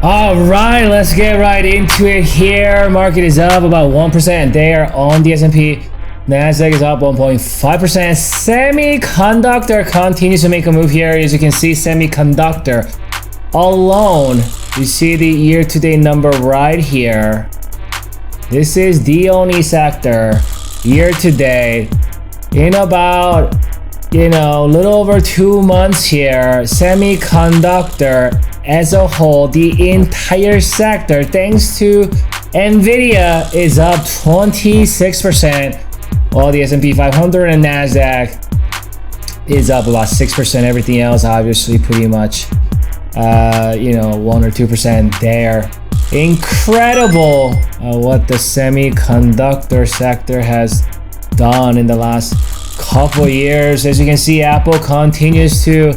All right, let's get right into it here. Market is up about 1% there on the S&P. Nasdaq is up 1.5%. Semiconductor continues to make a move here. As you can see, semiconductor alone, you see the year-to-date number right here. This is the only sector year-to-date in about, a little over 2 months here. Semiconductor as a whole, the entire sector, thanks to Nvidia, is up 26%, while the S&P 500 and Nasdaq is up about 6%. Everything else, obviously, pretty much, 1 or 2% there. Incredible what the semiconductor sector has done in the last couple years. As you can see, Apple continues to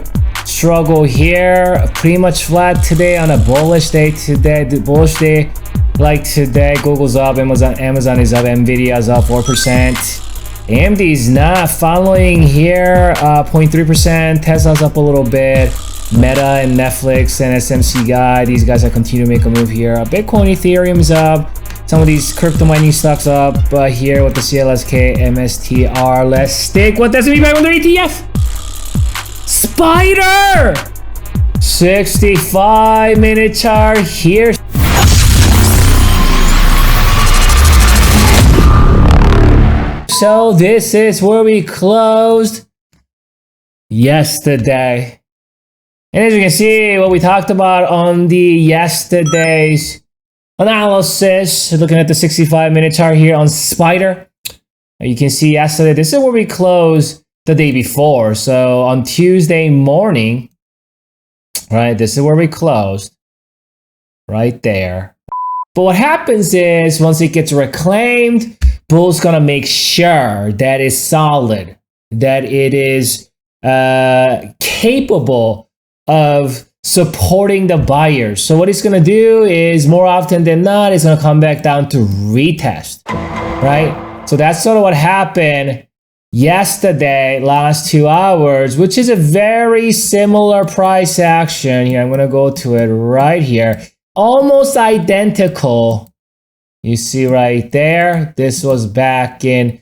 struggle here, pretty much flat today on a bullish day today. The bullish day like today, Google's up, Amazon is up, Nvidia is up 4%. AMD is not following here, 0.3%. Tesla's up a little bit. Meta and Netflix and SMC guy, these guys are continuing to make a move here. Bitcoin, Ethereum is up. Some of these crypto mining stocks up here with the CLSK, MSTR. Let's stick with the S&P 500 ETF. Spider! 65-minute chart here. So this is where we closed yesterday. And as you can see, what we talked about on the yesterday's analysis, looking at the 65-minute chart here on Spider, you can see yesterday, this is where we closed the day before. So on Tuesday morning, right, this is where we closed, right there. But what happens is, once it gets reclaimed, Bull's gonna make sure that it's solid, that it is capable of supporting the buyers. So what it's gonna do is, more often than not, it's gonna come back down to retest, right? So that's sort of what happened yesterday, last 2 hours, which is a very similar price action here. I'm gonna go to it right here. Almost identical. You see right there, this was back in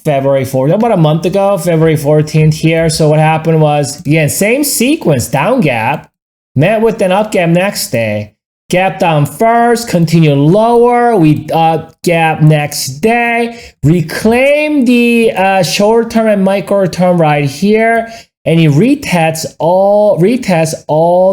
February 4th, about a month ago, February 14th here. So what happened was, again, same sequence, down gap, met with an up gap next day, gap down first, continue lower, we up gap next day, reclaim the short term and micro term right here, and he retests all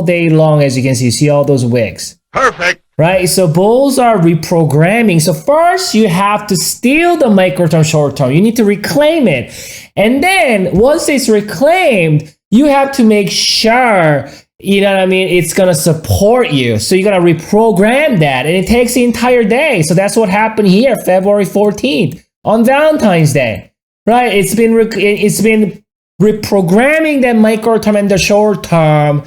day long. As you can see all those wicks. Perfect. Right, so bulls are reprogramming. So first you have to steal the micro term, short term. You need to reclaim it. And then once it's reclaimed, you have to make sure, it's gonna support you. So you're gonna reprogram that, and it takes the entire day. So that's what happened here, February 14th, on Valentine's Day, right? It's been reprogramming that micro term and the short term.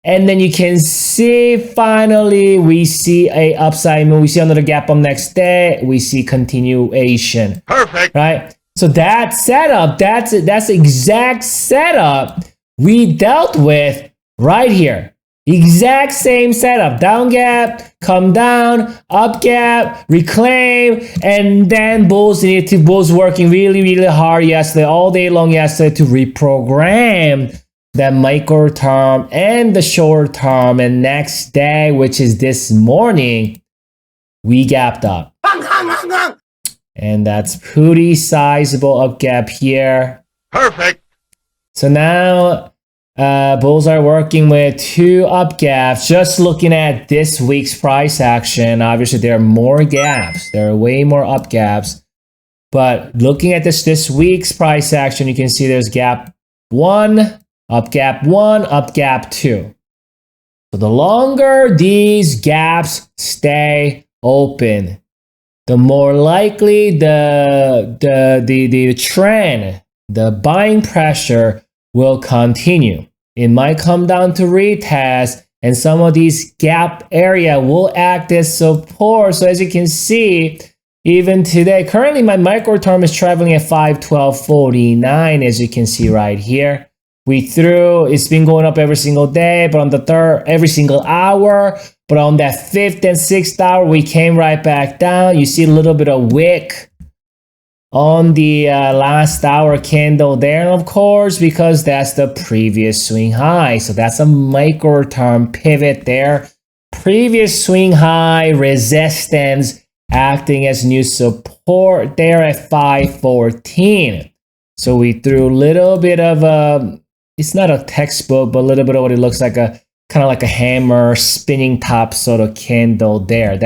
And then you can see, finally, we see a upside move. We see another gap up next day. We see continuation. Perfect. Right? So that setup, that's the exact setup we dealt with right here. Exact same setup. Down gap, come down, up gap, reclaim, and then bulls working really, really hard yesterday, all day long yesterday, to reprogram that micro term and the short term. And next day, which is this morning, we gapped up. And that's pretty sizable up gap here. Perfect. So now bulls are working with 2 up gaps. Just looking at this week's price action, obviously there are more gaps. There are way more up gaps. But looking at this week's price action, you can see there's gap 1, up gap 1, up gap 2. So the longer these gaps stay open, the more likely the trend, the buying pressure will continue. It might come down to retest, and some of these gap area will act as support. So as you can see, even today, currently my micro term is traveling at 512.49, as you can see right here. It's been going up every single day, but on the every single hour, But on that 5th and 6th hour, we came right back down. You see a little bit of wick on the last hour candle there, and of course, because that's the previous swing high. So that's a micro term pivot there. Previous swing high resistance acting as new support there at 514. So we threw a little bit of a, it's not a textbook, but a little bit of what it looks like, a kind of like a hammer spinning top sort of candle there.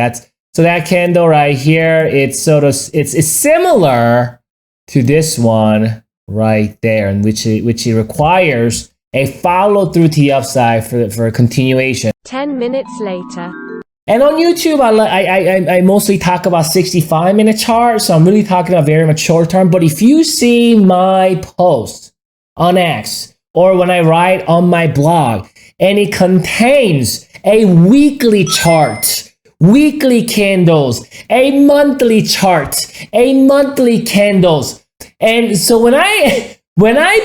So that candle right here, it's similar to this one right there, in which it requires a follow through to the upside for a continuation. 10 minutes later. And on YouTube, I mostly talk about 65-minute charts, so I'm really talking about very much short term. But if you see my post on X or when I write on my blog, and it contains a weekly chart, weekly candles, a monthly chart, a monthly candles. And so when I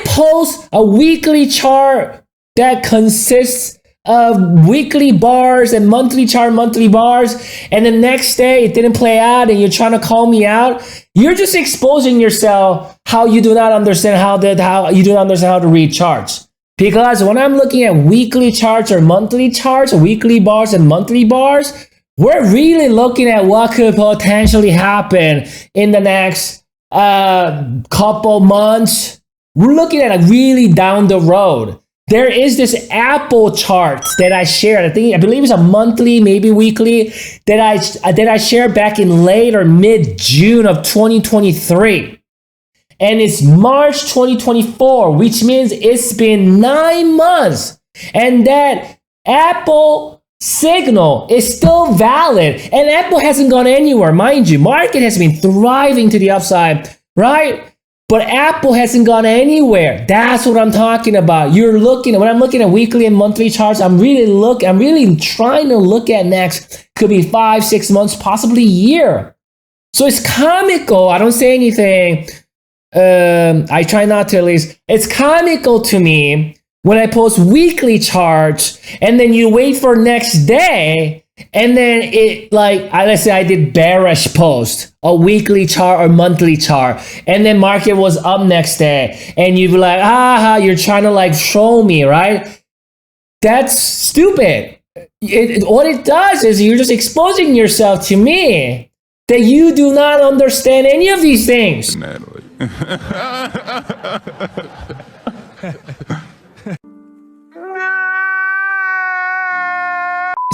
post a weekly chart that consists of weekly bars and monthly chart, monthly bars, and the next day it didn't play out and you're trying to call me out, you're just exposing yourself how you do not understand how to read charts. Because when I'm looking at weekly charts or monthly charts, or weekly bars and monthly bars, we're really looking at what could potentially happen in the next couple months. We're looking at a really down the road. There is this Apple chart that I shared. I believe it's a monthly, maybe weekly, that I shared back in late or mid June of 2023. And it's March 2024, which means it's been 9 months. And that Apple signal is still valid. And Apple hasn't gone anywhere. Mind you, market has been thriving to the upside, right? But Apple hasn't gone anywhere. That's what I'm talking about. When I'm looking at weekly and monthly charts, I'm really trying to look at next, could be 5, 6 months, possibly a year. So it's comical. I don't say anything. I try not to, at least. It's comical to me when I post weekly charts and then you wait for next day and then let's say I did bearish post, a weekly chart or monthly chart, and then market was up next day and you'd be like, you're trying to show me, right? That's stupid. What it does is you're just exposing yourself to me that you do not understand any of these things. Natalie.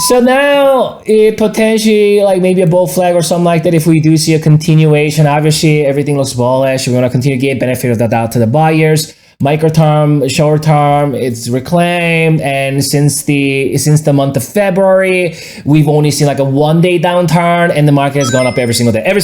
So now it potentially maybe a bull flag or something like that. If we do see a continuation, obviously everything looks bullish. We're going to continue to get benefit of the doubt to the buyers. Micro term, short term, it's reclaimed, and since the month of February, we've only seen a 1-day downturn, and the market has gone up every single day. Every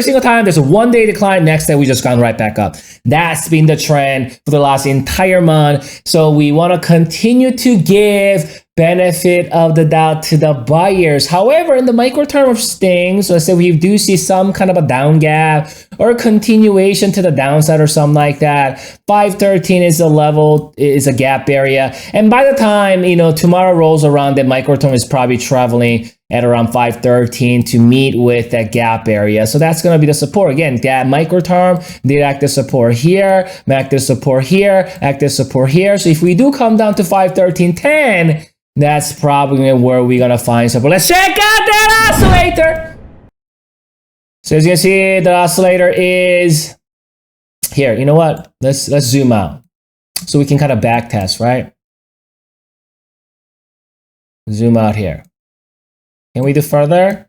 single time there's a 1-day decline, next day we just gone right back up. That's been the trend for the last entire month. So we want to continue to give benefit of the doubt to the buyers. However, in the micro term of things, let's say we do see some kind of a down gap or a continuation to the downside or something like that. 513 is a level, is a gap area. And by the time, tomorrow rolls around, the micro term is probably traveling at around 513 to meet with that gap area. So that's going to be the support. Again, that micro term, the active support here, active support here, active support here. So if we do come down to 513.10, that's probably where we're going to find support. Let's check out that oscillator. So as you can see, the oscillator is here. You know what? Let's zoom out so we can kind of back test, right? Zoom out here. Can we do further?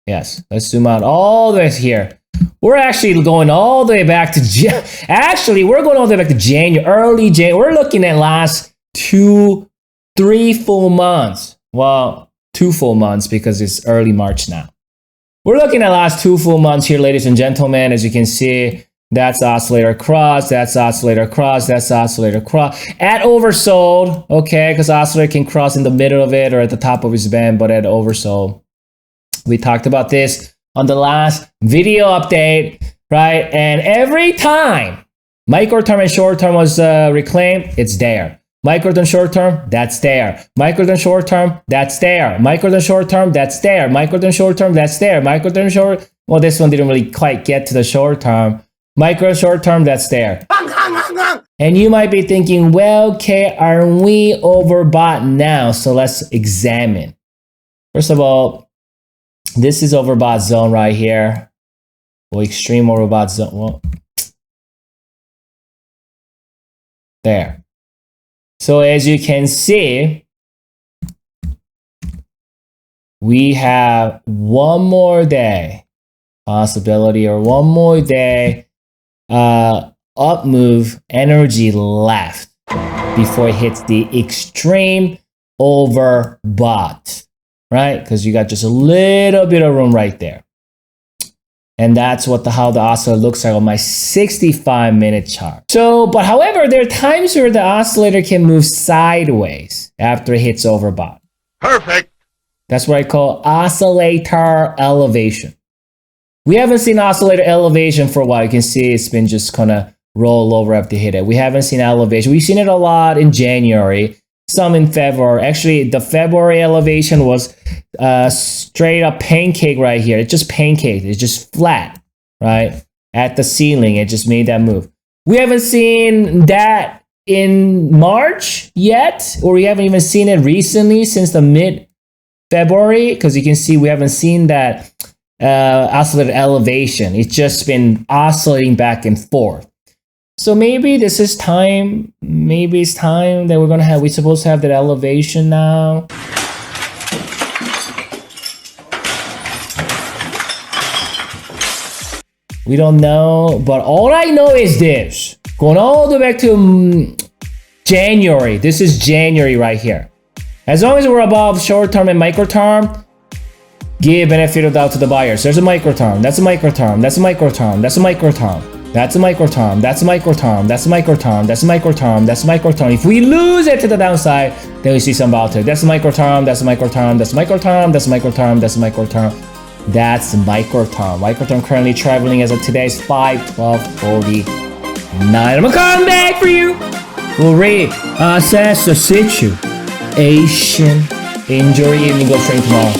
Yes. Let's zoom out all the way here. We're actually going all the way back to we're going all the way back to January, early January. We're looking at last 3 full months. Well, 2 full months because it's early March now. We're looking at last 2 full months here, ladies and gentlemen. As you can see, that's oscillator cross, that's oscillator cross, that's oscillator cross. At oversold, okay, because oscillator can cross in the middle of it or at the top of his band, but at oversold. We talked about this on the last video update, right? And every time micro term and short term was reclaimed, it's there. Micro-term short term, that's there. Micro-term short term, that's there. Micro-term short term, that's there. Micro-term short term, that's there. Micro-term short, well, this one didn't really quite get to the short term. Micro short term, that's there. And you might be thinking, well, okay, are we overbought now? So let's examine. First of all, this is overbought zone right here. Well, extreme overbought zone. Well, there. So as you can see, we have one more day possibility, or one more day up move energy left before it hits the extreme overbought, right? Because you got just a little bit of room right there. And that's what how the oscillator looks like on my 65-minute chart. So, but however, there are times where the oscillator can move sideways after it hits overbought. Perfect. That's what I call oscillator elevation. We haven't seen oscillator elevation for a while. You can see it's been just kind of roll over after hit it. We haven't seen elevation. We've seen it a lot in January, some in February. Actually, the February elevation was straight up pancake right here. It just pancaked. It's just flat, right? At the ceiling, it just made that move. We haven't seen that in March yet, or we haven't even seen it recently since the mid-February, because you can see we haven't seen that oscillator elevation. It's just been oscillating back and forth. So maybe this is time. Maybe it's time that we're supposed to have that elevation now. We don't know, but all I know is this. Going all the way back to January. This is January right here. As long as we're above short term and micro term, give benefit of doubt to the buyers. There's a micro term. That's a micro term. That's a micro term. That's a micro term. That's a micro term. That's a micro term. That's a micro term. That's a micro term. That's a micro term. If we lose it to the downside, then we see some volatility. That's a micro term. That's a micro term. That's a micro term. That's a micro term. That's a micro term. That's micro term. Micro term currently traveling as of today's 5/12/49. I'm gonna come back for you. We'll reassess the situation. Enjoy your evening. Go train tomorrow.